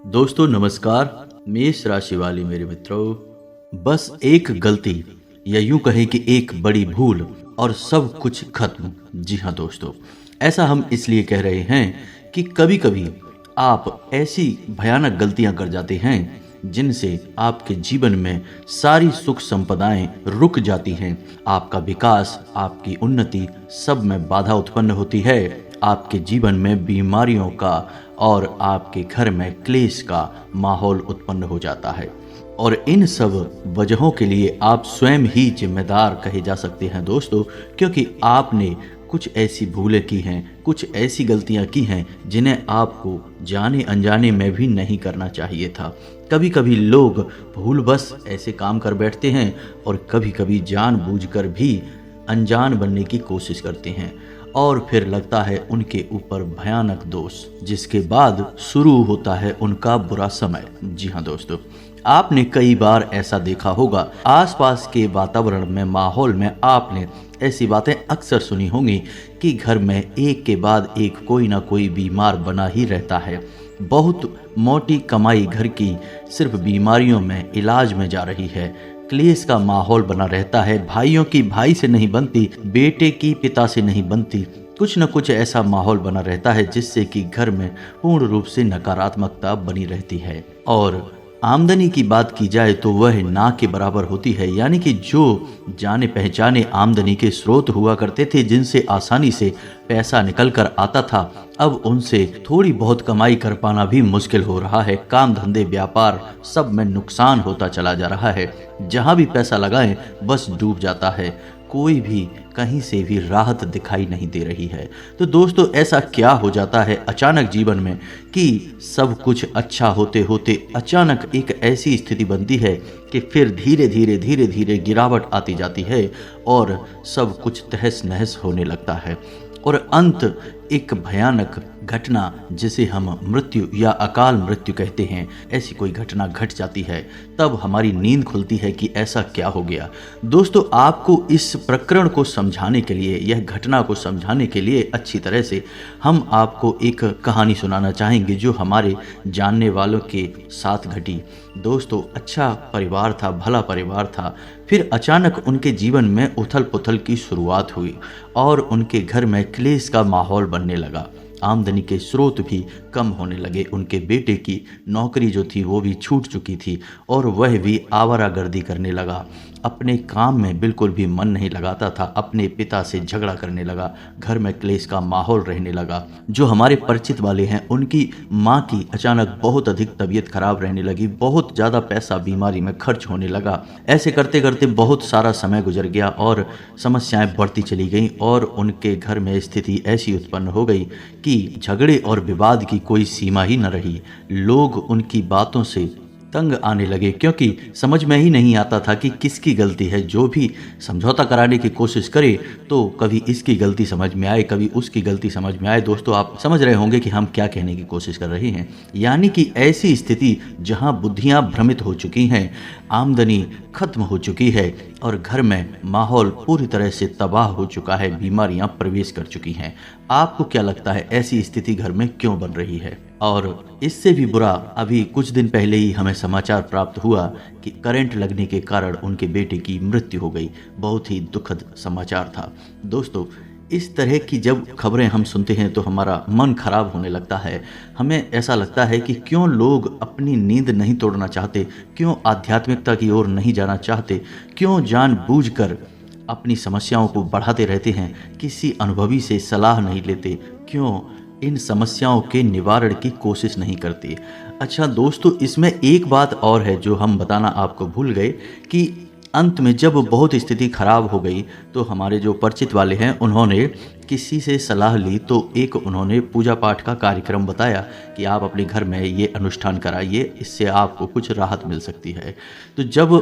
दोस्तों नमस्कार। मेष राशि वाले मेरे मित्रों, बस एक गलती या यूं कहें कि एक बड़ी भूल और सब कुछ खत्म। जी हाँ दोस्तों, ऐसा हम इसलिए कह रहे हैं कि कभी कभी आप ऐसी भयानक गलतियां कर जाते हैं जिनसे आपके जीवन में सारी सुख संपदाएं रुक जाती हैं। आपका विकास, आपकी उन्नति सब में बाधा उत्पन्न होती है। आपके जीवन में बीमारियों का और आपके घर में क्लेश का माहौल उत्पन्न हो जाता है। और इन सब वजहों के लिए आप स्वयं ही जिम्मेदार कहे जा सकते हैं दोस्तों, क्योंकि आपने कुछ ऐसी भूलें की हैं, कुछ ऐसी गलतियां की हैं जिन्हें आपको जाने अनजाने में भी नहीं करना चाहिए था। कभी कभी लोग भूलवश ऐसे काम कर बैठते हैं और कभी कभी जानबूझकर भी अनजान बनने की कोशिश करते हैं और फिर लगता है उनके ऊपर भयानक दोष, जिसके बाद शुरू होता है उनका बुरा समय। जी हाँ दोस्तों, आपने कई बार ऐसा देखा होगा। आसपास के वातावरण में, माहौल में आपने ऐसी बातें अक्सर सुनी होंगी कि घर में एक के बाद एक कोई ना कोई बीमार बना ही रहता है। बहुत मोटी कमाई घर की सिर्फ बीमारियों में, इलाज में जा रही है। क्लेश का माहौल बना रहता है। भाइयों की भाई से नहीं बनती, बेटे की पिता से नहीं बनती। कुछ न कुछ ऐसा माहौल बना रहता है जिससे कि घर में पूर्ण रूप से नकारात्मकता बनी रहती है। और आमदनी की बात की जाए तो वह ना के बराबर होती है। यानी कि जो जाने पहचाने आमदनी के स्रोत हुआ करते थे, जिनसे आसानी से पैसा निकल कर आता था, अब उनसे थोड़ी बहुत कमाई कर पाना भी मुश्किल हो रहा है। काम धंधे व्यापार सब में नुकसान होता चला जा रहा है। जहां भी पैसा लगाएं बस डूब जाता है। कोई भी कहीं से भी राहत दिखाई नहीं दे रही है। तो दोस्तों, ऐसा क्या हो जाता है अचानक जीवन में कि सब कुछ अच्छा होते होते अचानक एक ऐसी स्थिति बनती है कि फिर धीरे धीरे गिरावट आती जाती है और सब कुछ तहस नहस होने लगता है। और अंत एक भयानक घटना, जिसे हम मृत्यु या अकाल मृत्यु कहते हैं, ऐसी कोई घटना घट जाती है। तब हमारी नींद खुलती है कि ऐसा क्या हो गया। दोस्तों, आपको इस प्रकरण को समझाने के लिए, यह घटना को समझाने के लिए अच्छी तरह से हम आपको एक कहानी सुनाना चाहेंगे जो हमारे जानने वालों के साथ घटी। दोस्तों, अच्छा परिवार था, भला परिवार था। फिर अचानक उनके जीवन में उथल पुथल की शुरुआत हुई और उनके घर में क्लेश का माहौल बनने लगा। आमदनी के स्रोत भी कम होने लगे। उनके बेटे की नौकरी जो थी वो भी छूट चुकी थी और वह भी आवारागर्दी करने लगा। अपने काम में बिल्कुल भी मन नहीं लगाता था। अपने पिता से झगड़ा करने लगा। घर में क्लेश का माहौल रहने लगा। जो हमारे परिचित वाले हैं, उनकी माँ की अचानक बहुत अधिक तबीयत खराब रहने लगी। बहुत ज़्यादा पैसा बीमारी में खर्च होने लगा। ऐसे करते करते बहुत सारा समय गुजर गया और समस्याएं बढ़ती चली गईं और उनके घर में स्थिति ऐसी उत्पन्न हो गई कि झगड़े और विवाद की कोई सीमा ही न रही। लोग उनकी बातों से तंग आने लगे, क्योंकि समझ में ही नहीं आता था कि किसकी गलती है। जो भी समझौता कराने की कोशिश करे तो कभी इसकी गलती समझ में आए, कभी उसकी गलती समझ में आए। दोस्तों, आप समझ रहे होंगे कि हम क्या कहने की कोशिश कर रहे हैं। यानी कि ऐसी स्थिति जहां बुद्धियां भ्रमित हो चुकी हैं, आमदनी खत्म हो चुकी है और घर में माहौल पूरी तरह से तबाह हो चुका है, बीमारियां प्रवेश कर चुकी हैं। आपको क्या लगता है ऐसी स्थिति घर में क्यों बन रही है? और इससे भी बुरा, अभी कुछ दिन पहले ही हमें समाचार प्राप्त हुआ कि करंट लगने के कारण उनके बेटे की मृत्यु हो गई। बहुत ही दुखद समाचार था। दोस्तों, इस तरह की जब खबरें हम सुनते हैं तो हमारा मन खराब होने लगता है। हमें ऐसा लगता है कि क्यों लोग अपनी नींद नहीं तोड़ना चाहते, क्यों आध्यात्मिकता की ओर नहीं जाना चाहते, क्यों जानबूझकर अपनी समस्याओं को बढ़ाते रहते हैं, किसी अनुभवी से सलाह नहीं लेते, क्यों इन समस्याओं के निवारण की कोशिश नहीं करते। अच्छा दोस्तों, इसमें एक बात और है जो हम बताना आपको भूल गए कि अंत में जब बहुत स्थिति खराब हो गई तो हमारे जो परिचित वाले हैं, उन्होंने किसी से सलाह ली तो एक उन्होंने पूजा पाठ का कार्यक्रम बताया कि आप अपने घर में ये अनुष्ठान कराइए, इससे आपको कुछ राहत मिल सकती है। तो जब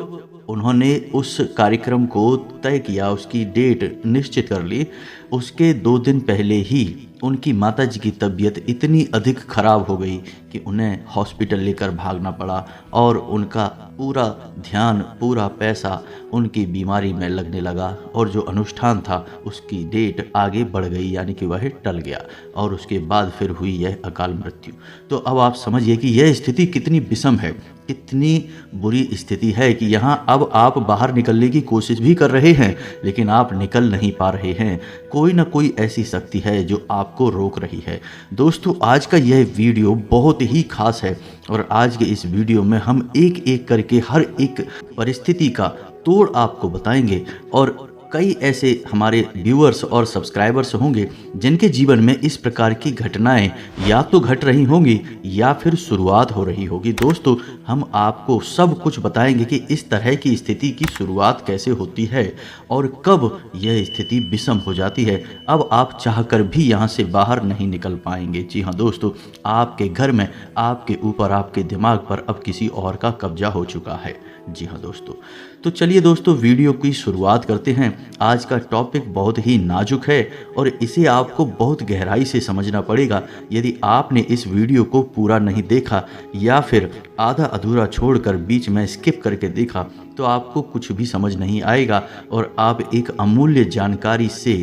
उन्होंने उस कार्यक्रम को तय किया, उसकी डेट निश्चित कर ली, उसके 2 दिन पहले ही उनकी माताजी की तबीयत इतनी अधिक खराब हो गई कि उन्हें हॉस्पिटल लेकर भागना पड़ा और उनका पूरा ध्यान, पूरा पैसा उनकी बीमारी में लगने लगा और जो अनुष्ठान था उसकी डेट आगे बढ़ गई, यानी कि वह टल गया और उसके बाद फिर हुई यह अकाल मृत्यु। तो अब आप समझिए कि यह स्थिति कितनी विषम है, कितनी बुरी स्थिति है कि यहाँ अब आप बाहर निकलने की कोशिश भी कर रहे हैं लेकिन आप निकल नहीं पा रहे हैं। कोई ना कोई ऐसी शक्ति है जो आपको रोक रही है। दोस्तों, आज का यह वीडियो बहुत ही खास है और आज के इस वीडियो में हम एक एक करके हर एक परिस्थिति का तोड़ आपको बताएंगे और कई ऐसे हमारे व्यूअर्स और सब्सक्राइबर्स होंगे जिनके जीवन में इस प्रकार की घटनाएं या तो घट रही होंगी या फिर शुरुआत हो रही होगी। दोस्तों, हम आपको सब कुछ बताएंगे कि इस तरह की स्थिति की शुरुआत कैसे होती है और कब यह स्थिति विषम हो जाती है। अब आप चाहकर भी यहाँ से बाहर नहीं निकल पाएंगे। जी हाँ दोस्तों, आपके घर में, आपके ऊपर, आपके दिमाग पर अब किसी और का कब्जा हो चुका है। जी हाँ दोस्तों, तो चलिए दोस्तों वीडियो की शुरुआत करते हैं। आज का टॉपिक बहुत ही नाजुक है और इसे आपको बहुत गहराई से समझना पड़ेगा। यदि आपने इस वीडियो को पूरा नहीं देखा या फिर आधा अधूरा छोड़कर बीच में स्किप करके देखा तो आपको कुछ भी समझ नहीं आएगा और आप एक अमूल्य जानकारी से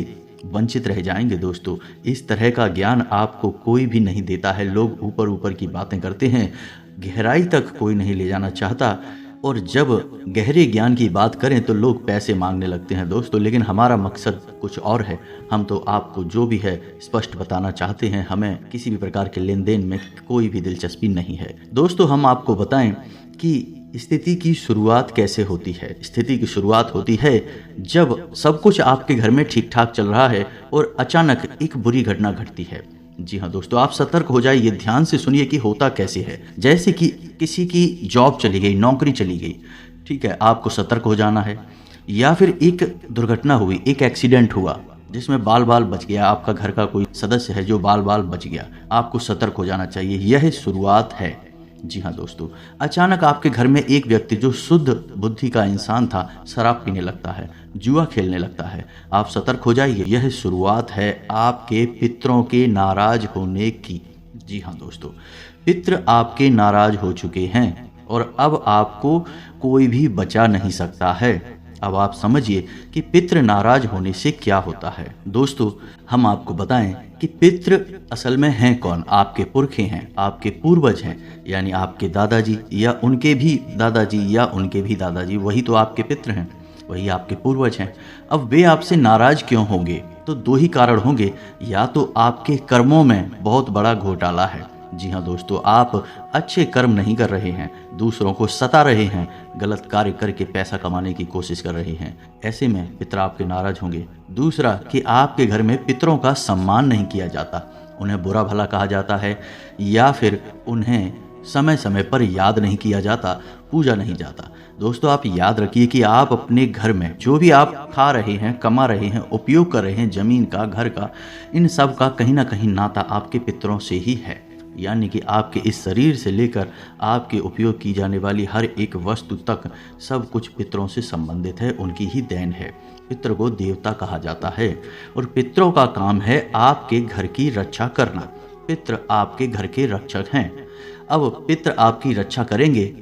वंचित रह जाएंगे। दोस्तों, इस तरह का ज्ञान आपको कोई भी नहीं देता है। लोग ऊपर ऊपर की बातें करते हैं, गहराई तक कोई नहीं ले जाना चाहता और जब गहरे ज्ञान की बात करें तो लोग पैसे मांगने लगते हैं। दोस्तों, लेकिन हमारा मकसद कुछ और है। हम तो आपको जो भी है स्पष्ट बताना चाहते हैं। हमें किसी भी प्रकार के लेन देन में कोई भी दिलचस्पी नहीं है। दोस्तों, हम आपको बताएं कि स्थिति की शुरुआत कैसे होती है। स्थिति की शुरुआत होती है जब सब कुछ आपके घर में ठीक ठाक चल रहा है और अचानक एक बुरी घटना घटती है। जी हाँ दोस्तों, आप सतर्क हो जाइए, ध्यान से सुनिए कि होता कैसे है। जैसे कि किसी की जॉब चली गई, नौकरी चली गई, ठीक है, आपको सतर्क हो जाना है। या फिर एक दुर्घटना हुई, एक एक्सीडेंट हुआ जिसमें बाल बाल बच गया, आपका घर का कोई सदस्य है जो बाल बाल बच गया, आपको सतर्क हो जाना चाहिए। यह शुरुआत है। जी हाँ दोस्तों, अचानक आपके घर में एक व्यक्ति जो शुद्ध बुद्धि का इंसान था शराब पीने लगता है, जुआ खेलने लगता है। आप सतर्क हो जाइए, यह शुरुआत है आपके पितरों के नाराज होने की। जी हाँ दोस्तों, पितर आपके नाराज हो चुके हैं और अब आपको कोई भी बचा नहीं सकता है। अब आप समझिए कि पितृ नाराज होने से क्या होता है। दोस्तों, हम आपको बताएं कि पितृ असल में हैं कौन। आपके पुरखे हैं, आपके पूर्वज हैं, यानी आपके दादाजी या उनके भी दादाजी या उनके भी दादाजी, वही तो आपके पितृ हैं, वही आपके पूर्वज हैं। अब वे आपसे नाराज क्यों होंगे? तो दो ही कारण होंगे। या तो आपके कर्मों में बहुत बड़ा घोटाला है। जी हाँ दोस्तों, आप अच्छे कर्म नहीं कर रहे हैं, दूसरों को सता रहे हैं, गलत कार्य करके पैसा कमाने की कोशिश कर रहे हैं। ऐसे में पितर आपके नाराज होंगे। दूसरा कि आपके घर में पितरों का सम्मान नहीं किया जाता, उन्हें बुरा भला कहा जाता है या फिर उन्हें समय समय पर याद नहीं किया जाता, पूजा नहीं जाता। दोस्तों, आप याद रखिए कि आप अपने घर में जो भी आप खा रहे हैं, कमा रहे हैं, उपयोग कर रहे हैं, जमीन का, घर का, इन सब का कहीं ना कहीं नाता आपके पितरों से ही है। यानी कि आपके इस शरीर से लेकर आपके उपयोग की जाने वाली हर एक वस्तु तक सब कुछ पितरों से संबंधित है, उनकी ही देन है। पितर को देवता कहा जाता है और पितरों का काम है आपके घर की रक्षा करना। पितर आपके घर के रक्षक हैं। अब पितर आपकी रक्षा करेंगे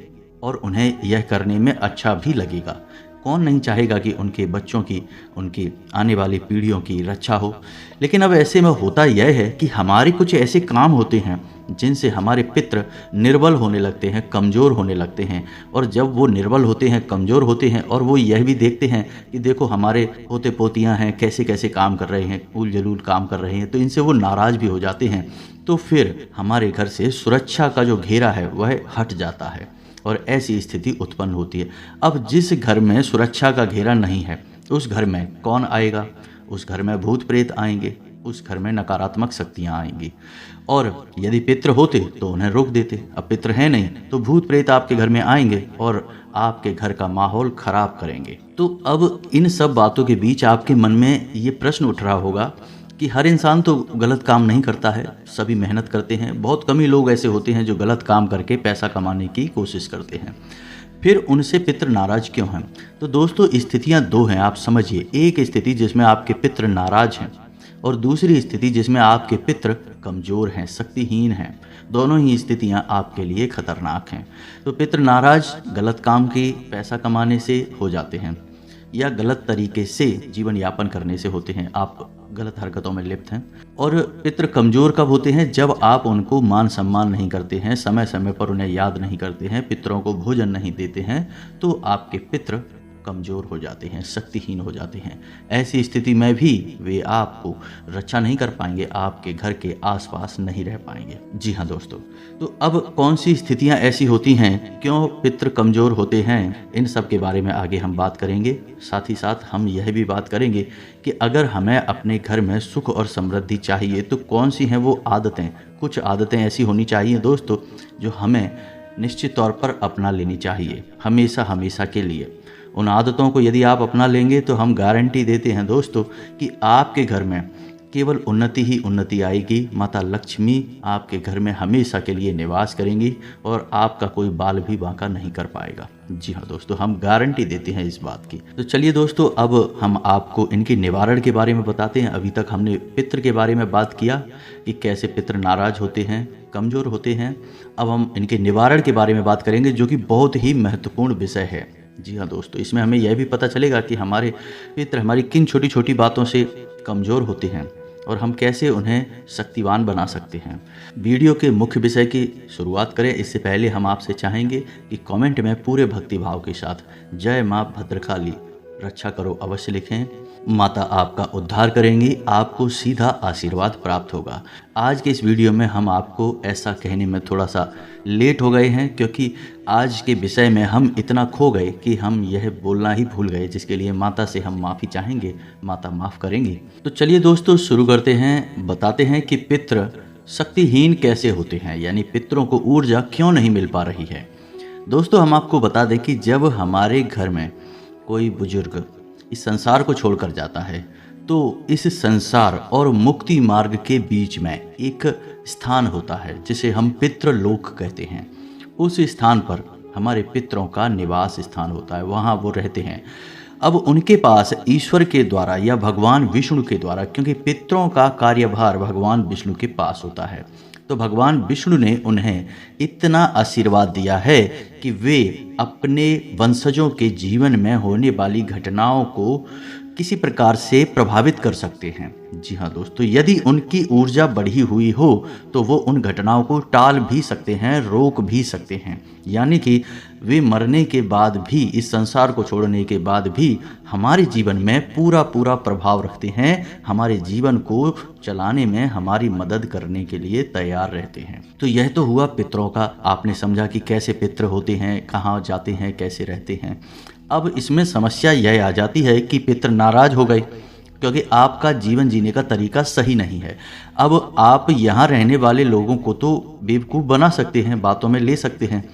और उन्हें यह करने में अच्छा भी लगेगा। कौन नहीं चाहेगा कि उनके बच्चों की, उनकी आने वाली पीढ़ियों की रक्षा हो। लेकिन अब ऐसे में होता यह है कि हमारे कुछ ऐसे काम होते हैं जिनसे हमारे पितृ निर्बल होने लगते हैं, कमज़ोर होने लगते हैं। और जब वो निर्बल होते हैं, कमज़ोर होते हैं और वो यह भी देखते हैं कि देखो हमारे पोते पोतियां हैं कैसे कैसे काम कर रहे हैं, उल जलूल काम कर रहे हैं, तो इनसे वो नाराज़ भी हो जाते हैं। तो फिर हमारे घर से सुरक्षा का जो घेरा है वह हट जाता है और ऐसी स्थिति उत्पन्न होती है। अब जिस घर में सुरक्षा का घेरा नहीं है उस घर में कौन आएगा? उस घर में भूत प्रेत आएंगे, उस घर में नकारात्मक शक्तियाँ आएंगी। और यदि पितृ होते तो उन्हें रोक देते। अब पितृ है नहीं तो भूत प्रेत आपके घर में आएंगे और आपके घर का माहौल खराब करेंगे। तो अब इन सब बातों के बीच आपके मन में ये प्रश्न उठ रहा होगा कि हर इंसान तो गलत काम नहीं करता है, सभी मेहनत करते हैं। बहुत कम ही लोग ऐसे होते हैं जो गलत काम करके पैसा कमाने की कोशिश करते हैं। फिर उनसे पितृ नाराज क्यों हैं? तो दोस्तों, स्थितियां दो हैं, आप समझिए। एक स्थिति जिसमें आपके पितृ नाराज हैं और दूसरी स्थिति जिसमें आपके पितृ कमज़ोर हैं, शक्तिहीन हैं। दोनों ही स्थितियां आपके लिए खतरनाक हैं। तो पितृ नाराज गलत काम की पैसा कमाने से हो जाते हैं या गलत तरीके से जीवन यापन करने से होते हैं, आप गलत हरकतों में लिप्त हैं। और पितृ कमज़ोर कब होते हैं? जब आप उनको मान सम्मान नहीं करते हैं, समय समय पर उन्हें याद नहीं करते हैं, पितरों को भोजन नहीं देते हैं, तो आपके पितृ कमज़ोर हो जाते हैं, शक्तिहीन हो जाते हैं। ऐसी स्थिति में भी वे आपको रक्षा नहीं कर पाएंगे, आपके घर के आसपास नहीं रह पाएंगे। जी हाँ दोस्तों, तो अब कौन सी स्थितियां ऐसी होती हैं, क्यों पितृ कमज़ोर होते हैं, इन सब के बारे में आगे हम बात करेंगे। साथ ही साथ हम यह भी बात करेंगे कि अगर हमें अपने घर में सुख और समृद्धि चाहिए तो कौन सी हैं वो आदतें। कुछ आदतें ऐसी होनी चाहिए दोस्तों जो हमें निश्चित तौर पर अपना लेनी चाहिए, हमेशा हमेशा के लिए। उन आदतों को यदि आप अपना लेंगे तो हम गारंटी देते हैं दोस्तों कि आपके घर में केवल उन्नति ही उन्नति आएगी। माता लक्ष्मी आपके घर में हमेशा के लिए निवास करेंगी और आपका कोई बाल भी बांका नहीं कर पाएगा। जी हाँ दोस्तों, हम गारंटी देते हैं इस बात की। तो चलिए दोस्तों, अब हम आपको इनके निवारण के बारे में बताते हैं। अभी तक हमने पितृ के बारे में बात किया कि कैसे पितृ नाराज होते हैं, कमज़ोर होते हैं। अब हम इनके निवारण के बारे में बात करेंगे, जो कि बहुत ही महत्वपूर्ण विषय है। जी हाँ दोस्तों, इसमें हमें यह भी पता चलेगा कि हमारे पितृ हमारी किन छोटी छोटी बातों से कमज़ोर होते हैं और हम कैसे उन्हें शक्तिवान बना सकते हैं। वीडियो के मुख्य विषय की शुरुआत करें इससे पहले हम आपसे चाहेंगे कि कमेंट में पूरे भक्तिभाव के साथ जय माँ भद्रकाली रक्षा करो अवश्य लिखें। माता आपका उद्धार करेंगी, आपको सीधा आशीर्वाद प्राप्त होगा। आज के इस वीडियो में हम आपको ऐसा कहने में थोड़ा सा लेट हो गए हैं, क्योंकि आज के विषय में हम इतना खो गए कि हम यह बोलना ही भूल गए, जिसके लिए माता से हम माफ़ी चाहेंगे। माता माफ़ करेंगी। तो चलिए दोस्तों शुरू करते हैं। बताते हैं कि पितृ शक्तिहीन कैसे होते हैं, यानी पितरों को ऊर्जा क्यों नहीं मिल पा रही है। दोस्तों हम आपको बता दें कि जब हमारे घर में कोई बुजुर्ग इस संसार को छोड़कर जाता है तो इस संसार और मुक्ति मार्ग के बीच में एक स्थान होता है जिसे हम पितृलोक कहते हैं। उस स्थान पर हमारे पितरों का निवास स्थान होता है, वहाँ वो रहते हैं। अब उनके पास ईश्वर के द्वारा या भगवान विष्णु के द्वारा, क्योंकि पितरों का कार्यभार भगवान विष्णु के पास होता है, तो भगवान विष्णु ने उन्हें इतना आशीर्वाद दिया है कि वे अपने वंशजों के जीवन में होने वाली घटनाओं को किसी प्रकार से प्रभावित कर सकते हैं। जी हाँ दोस्तों, यदि उनकी ऊर्जा बढ़ी हुई हो तो वो उन घटनाओं को टाल भी सकते हैं, रोक भी सकते हैं। यानी कि वे मरने के बाद भी, इस संसार को छोड़ने के बाद भी हमारे जीवन में पूरा पूरा प्रभाव रखते हैं, हमारे जीवन को चलाने में हमारी मदद करने के लिए तैयार रहते हैं। तो यह तो हुआ पितरों का। आपने समझा कि कैसे पितृ होते हैं, कहाँ जाते हैं, कैसे रहते हैं। अब इसमें समस्या यह आ जाती है कि पितृ नाराज हो गए क्योंकि आपका जीवन जीने का तरीका सही नहीं है। अब आप यहाँ रहने वाले लोगों को तो बेवकूफ़ बना सकते हैं, बातों में ले सकते हैं,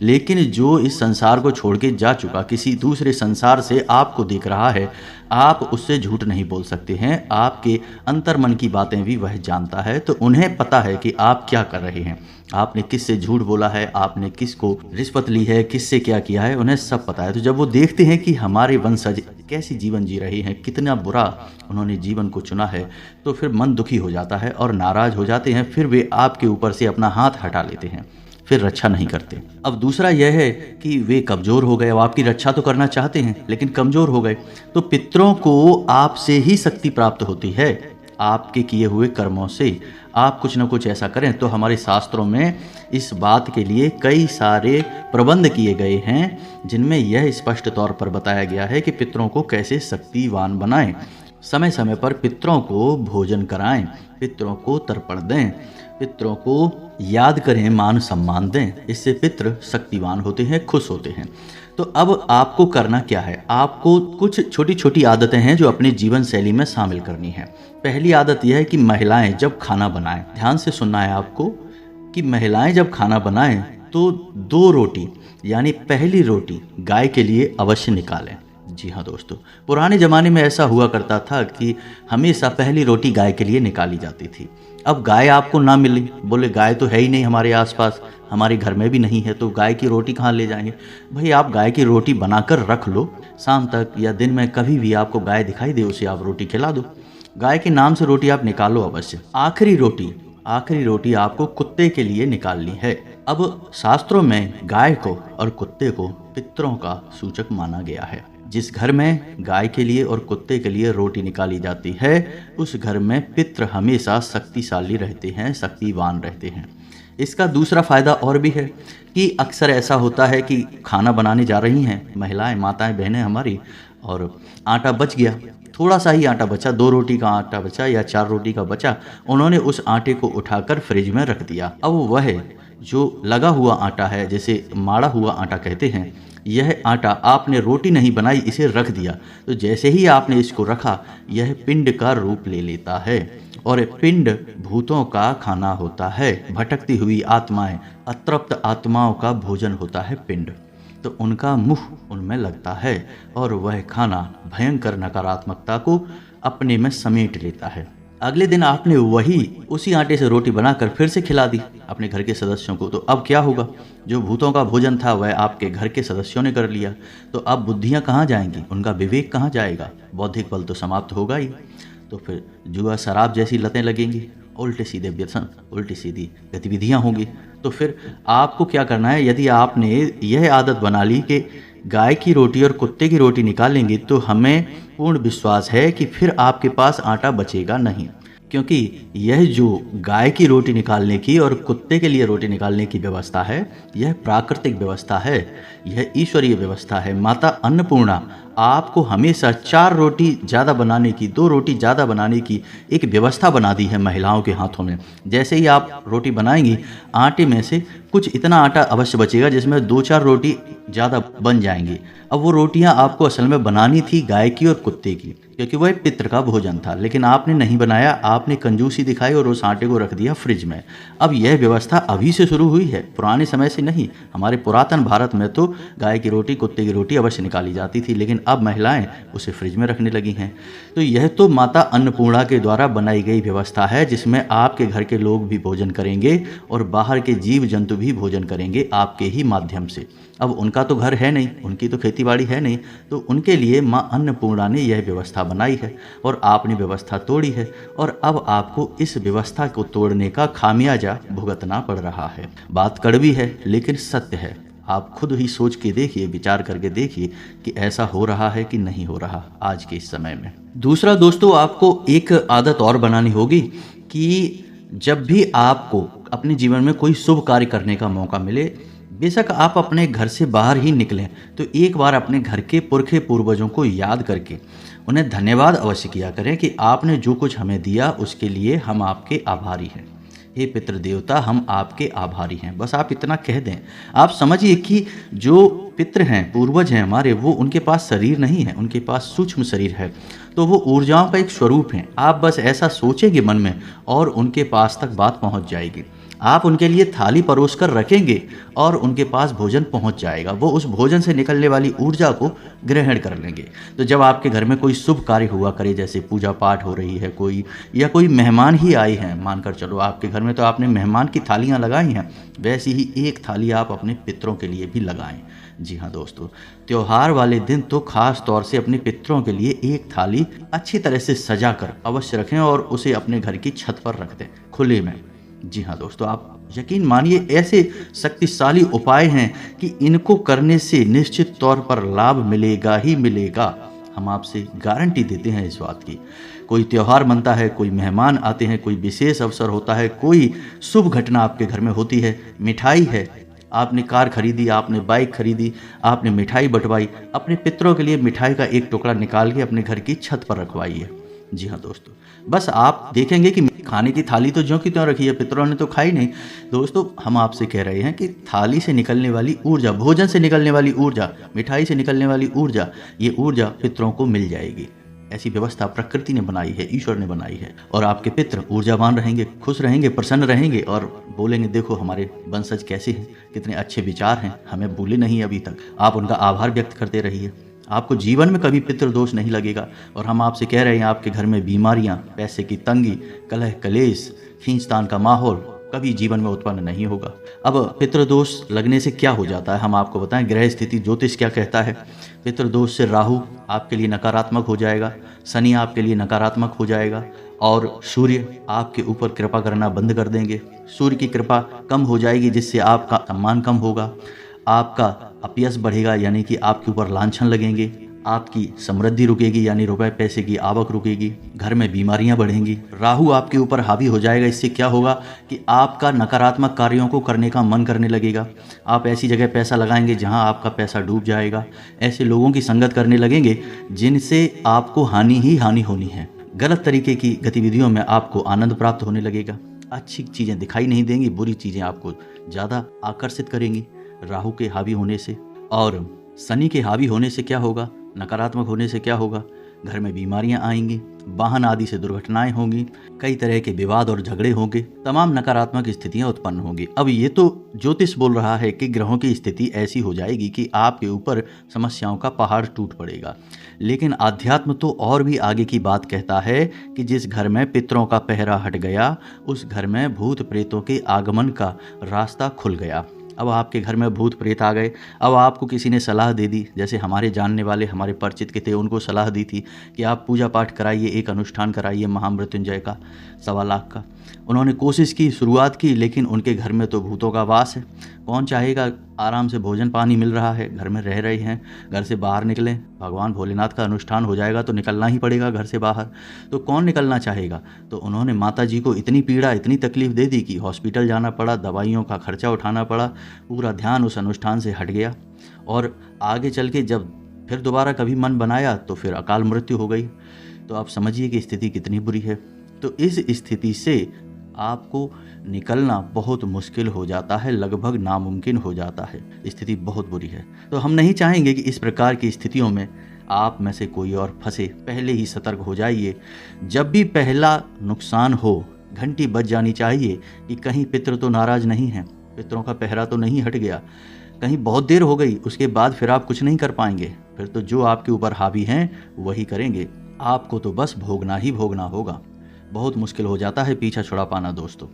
लेकिन जो इस संसार को छोड़ के जा चुका, किसी दूसरे संसार से आपको देख रहा है, आप उससे झूठ नहीं बोल सकते हैं। आपके अंतर्मन की बातें भी वह जानता है, तो उन्हें पता है कि आप क्या कर रहे हैं, आपने किससे झूठ बोला है, आपने किसको रिश्वत ली है, किससे क्या किया है, उन्हें सब पता है। तो जब वो देखते हैं कि हमारे वंशज कैसी जीवन जी रहे हैं, कितना बुरा उन्होंने जीवन को चुना है, तो फिर मन दुखी हो जाता है और नाराज हो जाते हैं। फिर वे आपके ऊपर से अपना हाथ हटा लेते हैं, फिर रक्षा नहीं करते। अब दूसरा यह है कि वे कमज़ोर हो गए। अब आपकी रक्षा तो करना चाहते हैं लेकिन कमज़ोर हो गए, तो पितरों को आपसे ही शक्ति प्राप्त होती है, आपके किए हुए कर्मों से। आप कुछ न कुछ ऐसा करें, तो हमारे शास्त्रों में इस बात के लिए कई सारे प्रबंध किए गए हैं, जिनमें यह स्पष्ट तौर पर बताया गया है कि पितरों को कैसे शक्तिवान बनाएं। समय समय पर पितरों को भोजन कराएं, पितरों को तर्पण दें, पितरों को याद करें, मान सम्मान दें। इससे पितृ शक्तिवान होते हैं, खुश होते हैं। तो अब आपको करना क्या है? आपको कुछ छोटी छोटी आदतें हैं जो अपनी जीवन शैली में शामिल करनी है। पहली आदत यह है कि महिलाएं जब खाना बनाएं, ध्यान से सुनना है आपको कि महिलाएं जब खाना बनाएं तो 2 रोटी, यानी पहली रोटी गाय के लिए अवश्य निकालें। जी हाँ दोस्तों, पुराने ज़माने में ऐसा हुआ करता था कि हमेशा पहली रोटी गाय के लिए निकाली जाती थी। अब गाय आपको ना मिली, बोले गाय तो है ही नहीं हमारे आसपास, हमारे घर में भी नहीं है, तो गाय की रोटी कहाँ ले जाएंगे? भाई आप गाय की रोटी बनाकर रख लो, शाम तक या दिन में कभी भी आपको गाय दिखाई दे उसे आप रोटी खिला दो। गाय के नाम से रोटी आप निकालो अवश्य। आखिरी रोटी आपको कुत्ते के लिए निकालनी है। अब शास्त्रों में गाय को और कुत्ते को पितरों का सूचक माना गया है। जिस घर में गाय के लिए और कुत्ते के लिए रोटी निकाली जाती है उस घर में पितृ हमेशा शक्तिशाली रहते हैं, शक्तिवान रहते हैं। इसका दूसरा फायदा और भी है कि अक्सर ऐसा होता है कि खाना बनाने जा रही हैं महिलाएं, माताएं, बहनें हमारी, और आटा बच गया, थोड़ा सा ही आटा बचा, 2 रोटी का आटा बचा या 4 रोटी का बचा, उन्होंने उस आटे को उठाकर फ्रिज में रख दिया। अब वह जो लगा हुआ आटा है, जिसे माड़ा हुआ आटा कहते हैं, यह आटा आपने रोटी नहीं बनाई, इसे रख दिया, तो जैसे ही आपने इसको रखा यह पिंड का रूप ले लेता है और पिंड भूतों का खाना होता है। भटकती हुई आत्माएं, अतृप्त आत्माओं का भोजन होता है पिंड, तो उनका मुंह उनमें लगता है और वह खाना भयंकर नकारात्मकता को अपने में समेट लेता है। अगले दिन आपने उसी आटे से रोटी बनाकर फिर से खिला दी अपने घर के सदस्यों को, तो अब क्या होगा? जो भूतों का भोजन था वह आपके घर के सदस्यों ने कर लिया, तो अब बुद्धियां कहाँ जाएंगी, उनका विवेक कहाँ जाएगा, बौद्धिक बल तो समाप्त होगा ही। तो फिर जुआ, शराब जैसी लतें लगेंगी, उल्टे सीधे व्यसन, उल्टी सीधी गतिविधियां होंगी। तो फिर आपको क्या करना है? यदि आपने यह आदत बना ली कि गाय की रोटी और कुत्ते की रोटी निकालेंगे, तो हमें पूर्ण विश्वास है कि फिर आपके पास आटा बचेगा नहीं, क्योंकि यह जो गाय की रोटी निकालने की और कुत्ते के लिए रोटी निकालने की व्यवस्था है, यह प्राकृतिक व्यवस्था है, यह ईश्वरीय व्यवस्था है। माता अन्नपूर्णा आपको हमेशा 4 रोटी ज़्यादा बनाने की, 2 रोटी ज़्यादा बनाने की एक व्यवस्था बना दी है महिलाओं के हाथों में। जैसे ही आप रोटी बनाएंगी, आटे में से कुछ इतना आटा अवश्य बचेगा जिसमें 2-4 रोटी ज़्यादा बन जाएंगी। अब वो रोटियां आपको असल में बनानी थी गाय की और कुत्ते की, क्योंकि वह पितृ का भोजन था, लेकिन आपने नहीं बनाया, आपने कंजूसी दिखाई और उस आटे को रख दिया फ्रिज में। अब यह व्यवस्था अभी से शुरू हुई है, पुराने समय से नहीं। हमारे पुरातन भारत में तो गाय की रोटी, कुत्ते की रोटी अवश्य निकाली जाती थी, लेकिन अब महिलाएं उसे फ्रिज में रखने लगी हैं। तो यह तो माता अन्नपूर्णा के द्वारा बनाई गई व्यवस्था है, जिसमें आपके घर के लोग भी भोजन करेंगे और बाहर के जीव जंतु भी भोजन करेंगे आपके ही माध्यम से। अब उनका तो घर है नहीं, उनकी तो खेती बाड़ी है नहीं, तो उनके लिए माँ अन्नपूर्णा ने यह व्यवस्था बनाई है और आपने व्यवस्था तोड़ी है, और अब आपको इस व्यवस्था को तोड़ने का खामियाजा भुगतना पड़ रहा है। बात कड़वी है लेकिन सत्य है। आप खुद ही सोच के देखिए, विचार करके देखिए कि ऐसा हो रहा है कि नहीं हो रहा आज के इस समय में। दूसरा दोस्तों, आपको एक आदत और बनानी होगी कि जब भी आपको अपने जीवन में कोई शुभ कार्य करने का मौका मिले, बेशक आप अपने घर से बाहर ही निकलें, तो एक बार अपने घर के पुरखे पूर्वजों को याद करके उन्हें धन्यवाद अवश्य किया करें कि आपने जो कुछ हमें दिया उसके लिए हम आपके आभारी हैं। हे पितृदेवता, हम आपके आभारी हैं। बस आप इतना कह दें। आप समझिए कि जो पितृ हैं, पूर्वज हैं हमारे, वो उनके पास शरीर नहीं है, उनके पास सूक्ष्म शरीर है, तो वो ऊर्जाओं का एक स्वरूप है। आप बस ऐसा सोचेंगे मन में और उनके पास तक बात पहुंच जाएगी। आप उनके लिए थाली परोस कर रखेंगे और उनके पास भोजन पहुंच जाएगा। वो उस भोजन से निकलने वाली ऊर्जा को ग्रहण कर लेंगे। तो जब आपके घर में कोई शुभ कार्य हुआ करे, जैसे पूजा पाठ हो रही है कोई, या कोई मेहमान ही आए हैं, मानकर चलो आपके घर में तो आपने मेहमान की थालियां लगाई हैं, वैसी ही एक थाली आप अपने पितरों के लिए भी लगाएं। जी हाँ दोस्तों, त्योहार वाले दिन तो खास तौर से अपने पितरों के लिए एक थाली अच्छी तरह से सजा कर अवश्य रखें और उसे अपने घर की छत पर रख दें, खुले में। जी हाँ दोस्तों, आप यकीन मानिए ऐसे शक्तिशाली उपाय हैं कि इनको करने से निश्चित तौर पर लाभ मिलेगा ही मिलेगा। हम आपसे गारंटी देते हैं इस बात की। कोई त्योहार मनता है, कोई मेहमान आते हैं, कोई विशेष अवसर होता है, कोई शुभ घटना आपके घर में होती है, मिठाई है, आपने कार खरीदी, आपने बाइक खरीदी, आपने मिठाई बंटवाई, अपने पितरों के लिए मिठाई का एक टुकड़ा निकाल के अपने घर की छत पर रखवाइए। जी हाँ दोस्तों, बस आप देखेंगे कि खाने की थाली तो ज्यों की त्यों रखी है, पितरों ने तो खाई नहीं। दोस्तों, हम आपसे कह रहे हैं कि थाली से निकलने वाली ऊर्जा, भोजन से निकलने वाली ऊर्जा, मिठाई से निकलने वाली ऊर्जा, ये ऊर्जा पितरों को मिल जाएगी। ऐसी व्यवस्था प्रकृति ने बनाई है, ईश्वर ने बनाई है, और आपके पितृ ऊर्जावान रहेंगे, खुश रहेंगे, प्रसन्न रहेंगे और बोलेंगे, देखो हमारे वंशज कैसे हैं, कितने अच्छे विचार हैं, हमें भूले नहीं अभी तक। आप उनका आभार व्यक्त करते रहिए, आपको जीवन में कभी पितृ दोष नहीं लगेगा। और हम आपसे कह रहे हैं, आपके घर में बीमारियां, पैसे की तंगी, कलह कलेश, खींचतान का माहौल कभी जीवन में उत्पन्न नहीं होगा। अब पितृदोष लगने से क्या हो जाता है हम आपको बताएं। ग्रह स्थिति ज्योतिष क्या कहता है। पितृदोष से राहु आपके लिए नकारात्मक हो जाएगा, शनि आपके लिए नकारात्मक हो जाएगा और सूर्य आपके ऊपर कृपा करना बंद कर देंगे। सूर्य की कृपा कम हो जाएगी जिससे आपका सम्मान कम होगा, आपका अपयश बढ़ेगा यानी कि आपके ऊपर लांछन लगेंगे, आपकी समृद्धि रुकेगी यानी रुपए पैसे की आवक रुकेगी, घर में बीमारियां बढ़ेंगी। राहु आपके ऊपर हावी हो जाएगा। इससे क्या होगा कि आपका नकारात्मक कार्यों को करने का मन करने लगेगा। आप ऐसी जगह पैसा लगाएंगे जहां आपका पैसा डूब जाएगा। ऐसे लोगों की संगत करने लगेंगे जिनसे आपको हानि ही हानि होनी है। गलत तरीके की गतिविधियों में आपको आनंद प्राप्त होने लगेगा। अच्छी चीज़ें दिखाई नहीं देंगी, बुरी चीज़ें आपको ज़्यादा आकर्षित करेंगी राहु के हावी होने से। और शनि के हावी होने से क्या होगा, नकारात्मक होने से क्या होगा, घर में बीमारियां आएंगी, वाहन आदि से दुर्घटनाएं होंगी, कई तरह के विवाद और झगड़े होंगे, तमाम नकारात्मक स्थितियां उत्पन्न होंगी। अब ये तो ज्योतिष बोल रहा है कि ग्रहों की स्थिति ऐसी हो जाएगी कि आपके ऊपर समस्याओं का पहाड़ टूट पड़ेगा। लेकिन आध्यात्म तो और भी आगे की बात कहता है कि जिस घर में पितरों का पहरा हट गया उस घर में भूत प्रेतों के आगमन का रास्ता खुल गया। अब आपके घर में भूत प्रेत आ गए। अब आपको किसी ने सलाह दे दी, जैसे हमारे जानने वाले हमारे परिचित के थे, उनको सलाह दी थी कि आप पूजा पाठ कराइए, एक अनुष्ठान कराइए महामृत्युंजय का 1.25 लाख का। उन्होंने कोशिश की, शुरुआत की, लेकिन उनके घर में तो भूतों का वास है। कौन चाहेगा, आराम से भोजन पानी मिल रहा है, घर में रह रहे हैं, घर से बाहर निकलें, भगवान भोलेनाथ का अनुष्ठान हो जाएगा तो निकलना ही पड़ेगा घर से बाहर, तो कौन निकलना चाहेगा। तो उन्होंने माता जी को इतनी पीड़ा, इतनी तकलीफ दे दी कि हॉस्पिटल जाना पड़ा, दवाइयों का खर्चा उठाना पड़ा, पूरा ध्यान उस अनुष्ठान से हट गया। और आगे चल के जब फिर दोबारा कभी मन बनाया तो फिर अकाल मृत्यु हो गई। तो आप समझिए कि स्थिति कितनी बुरी है। तो इस स्थिति से आपको निकलना बहुत मुश्किल हो जाता है, लगभग नामुमकिन हो जाता है। स्थिति बहुत बुरी है। तो हम नहीं चाहेंगे कि इस प्रकार की स्थितियों में आप में से कोई और फंसे। पहले ही सतर्क हो जाइए। जब भी पहला नुकसान हो घंटी बज जानी चाहिए कि कहीं पितृ तो नाराज नहीं हैं, पितरों का पहरा तो नहीं हट गया, कहीं बहुत देर हो गई, उसके बाद फिर आप कुछ नहीं कर पाएंगे। फिर तो जो आपके ऊपर हावी हैं वही करेंगे, आपको तो बस भोगना ही भोगना होगा। बहुत मुश्किल हो जाता है पीछा छुड़ा पाना दोस्तों।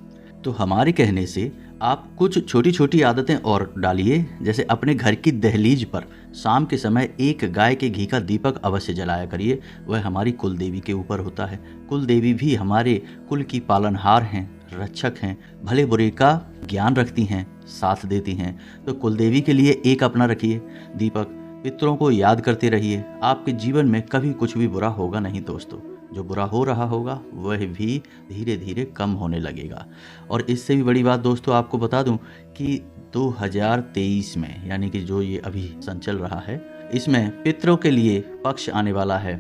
तो हमारे कहने से आप कुछ छोटी छोटी आदतें और डालिए, जैसे अपने घर की दहलीज पर शाम के समय एक गाय के घी का दीपक अवश्य जलाया करिए। वह हमारी कुल देवी के ऊपर होता है। कुल देवी भी हमारे कुल की पालनहार हैं, रक्षक हैं, भले बुरे का ज्ञान रखती हैं, साथ देती हैं। तो कुल देवी के लिए एक अपना रखिए दीपक। पितरों को याद करते रहिए। आपके जीवन में कभी कुछ भी बुरा होगा नहीं दोस्तों। जो बुरा हो रहा होगा वह भी धीरे धीरे कम होने लगेगा। और इससे भी बड़ी बात दोस्तों आपको बता दूं कि 2023 में, यानी कि जो ये अभी सन चल रहा है, इसमें पितरों के लिए पक्ष आने वाला है।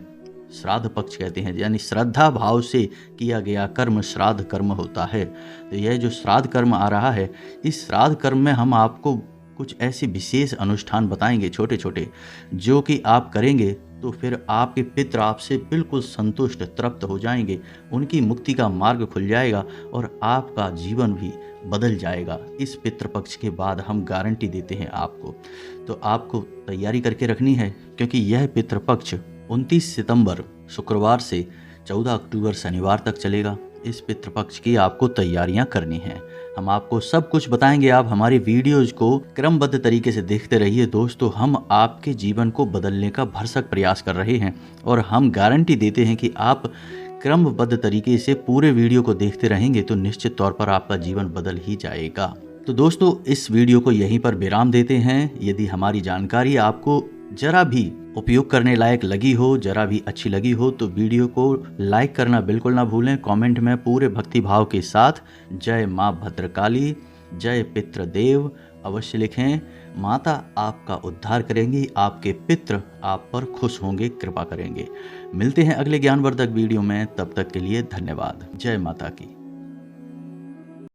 श्राद्ध पक्ष कहते हैं, यानी श्रद्धा भाव से किया गया कर्म श्राद्ध कर्म होता है। तो यह जो श्राद्ध कर्म आ रहा है, इस श्राद्ध कर्म में हम आपको कुछ ऐसे विशेष अनुष्ठान बताएंगे छोटे छोटे, जो कि आप करेंगे तो फिर आपके पितृ आपसे बिल्कुल संतुष्ट तृप्त हो जाएंगे। उनकी मुक्ति का मार्ग खुल जाएगा और आपका जीवन भी बदल जाएगा। इस पितृपक्ष के बाद हम गारंटी देते हैं आपको। तो आपको तैयारी करके रखनी है, क्योंकि यह पितृपक्ष 29 सितंबर शुक्रवार से 14 अक्टूबर शनिवार तक चलेगा। इस पितृपक्ष की आपको तैयारियां करनी है। हम आपको सब कुछ बताएंगे। आप हमारी वीडियोज को क्रमबद्ध तरीके से देखते रहिए दोस्तों। हम आपके जीवन को बदलने का भरसक प्रयास कर रहे हैं और हम गारंटी देते हैं कि आप क्रमबद्ध तरीके से पूरे वीडियो को देखते रहेंगे तो निश्चित तौर पर आपका जीवन बदल ही जाएगा। तो दोस्तों इस वीडियो को यहीं पर विराम देते हैं। यदि हमारी जानकारी आपको जरा भी उपयोग करने लायक लगी हो, जरा भी अच्छी लगी हो, तो वीडियो को लाइक करना बिल्कुल ना भूलें। कमेंट में पूरे भक्ति भाव के साथ जय माँ भद्रकाली, जय पितृदेव अवश्य लिखें। माता आपका उद्धार करेंगी, आपके पितृ आप पर खुश होंगे, कृपा करेंगे। मिलते हैं अगले ज्ञानवर्धक वीडियो में, तब तक के लिए धन्यवाद। जय माता की।